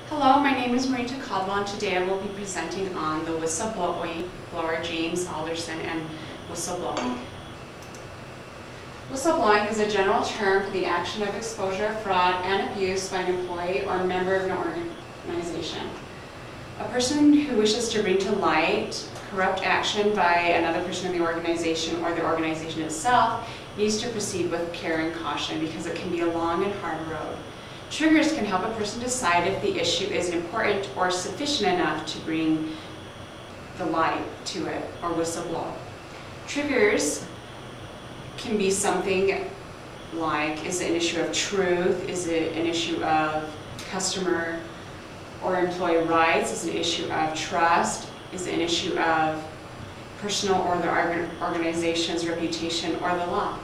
Hello, my name is Marita and today I will be presenting on the whistleblower James Alderson and whistleblowing. Whistleblowing is a general term for the action of exposure, fraud, and abuse by an employee or member of an organization. A person who wishes to bring to light corrupt action by another person in the organization or the organization itself needs to proceed with care and caution because it can be a long and hard road. Triggers can help a person decide if the issue is important or sufficient enough to bring the light to it or whistleblow. Triggers can be something like, is it an issue of truth? Is it an issue of customer or employee rights? Is it an issue of trust? Is it an issue of personal or the organization's reputation or the law?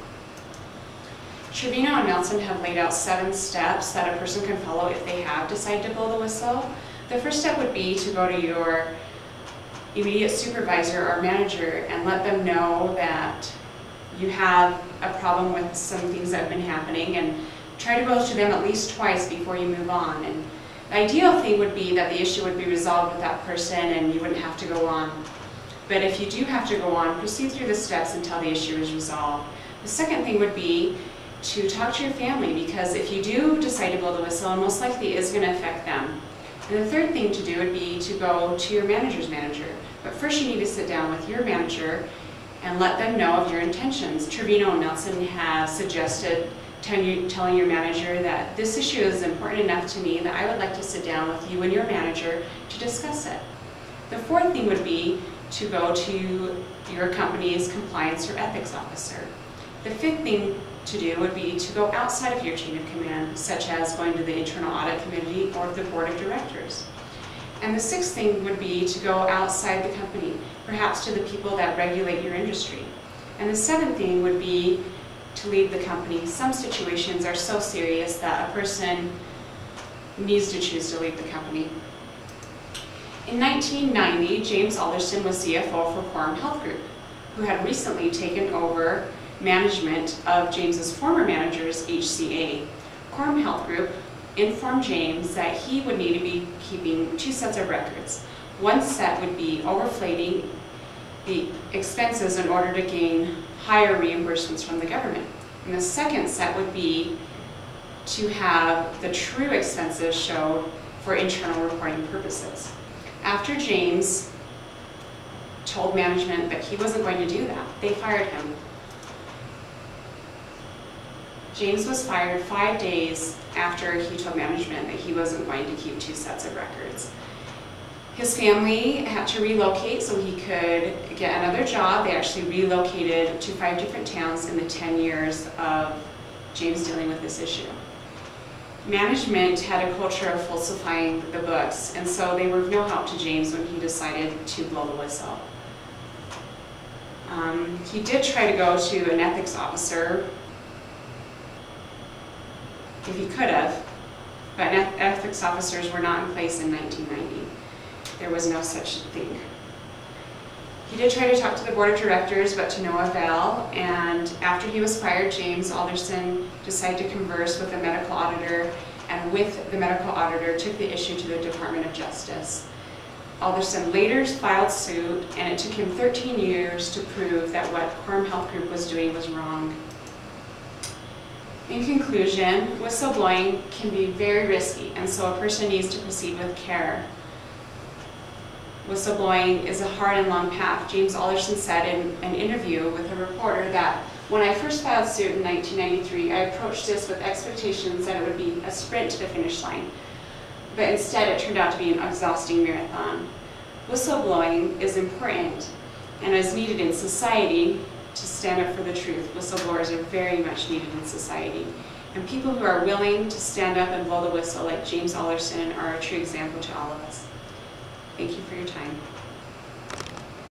Trevino and Nelson have laid out 7 steps that a person can follow if they have decided to blow the whistle. The first step would be to go to your immediate supervisor or manager and let them know that you have a problem with some things that have been happening, and try to go to them at least twice before you move on. And the ideal thing would be that the issue would be resolved with that person and you wouldn't have to go on. But if you do have to go on, proceed through the steps until the issue is resolved. The second thing would be to talk to your family, because if you do decide to blow the whistle, it most likely is going to affect them. And the third thing to do would be to go to your manager's manager. But first you need to sit down with your manager and let them know of your intentions. Trevino and Nelson have suggested telling your manager that this issue is important enough to me that I would like to sit down with you and your manager to discuss it. The fourth thing would be to go to your company's compliance or ethics officer. The fifth thing to do would be to go outside of your chain of command, such as going to the internal audit committee or the board of directors. And the sixth thing would be to go outside the company, perhaps to the people that regulate your industry. And the seventh thing would be to leave the company. Some situations are so serious that a person needs to choose to leave the company. In 1990, James Alderson was CFO for Quorum Health Group, who had recently taken over management of James's former manager's HCA. Quorum Health Group informed James that he would need to be keeping 2 sets of records. One set would be overflating the expenses in order to gain higher reimbursements from the government. And the second set would be to have the true expenses showed for internal reporting purposes. After James told management that he wasn't going to do that, they fired him. James was fired 5 days after he told management that he wasn't going to keep 2 sets of records. His family had to relocate so he could get another job. They actually relocated to 5 different towns in the 10 years of James dealing with this issue. Management had a culture of falsifying the books, and so they were of no help to James when he decided to blow the whistle. He did try to go to an ethics officer if he could have, but ethics officers were not in place in 1990. There was no such thing. He did try to talk to the board of directors, but to no avail, and after he was fired, James Alderson decided to converse with the medical auditor, and with the medical auditor took the issue to the Department of Justice. Alderson later filed suit, and it took him 13 years to prove that what Quorum Health Group was doing was wrong. In conclusion, whistleblowing can be very risky, and so a person needs to proceed with care. Whistleblowing is a hard and long path. James Alderson said in an interview with a reporter that when I first filed suit in 1993, I approached this with expectations that it would be a sprint to the finish line, but instead it turned out to be an exhausting marathon. Whistleblowing is important and is needed in society to stand up for the truth. Whistleblowers are very much needed in society. And people who are willing to stand up and blow the whistle like James Alderson are a true example to all of us. Thank you for your time.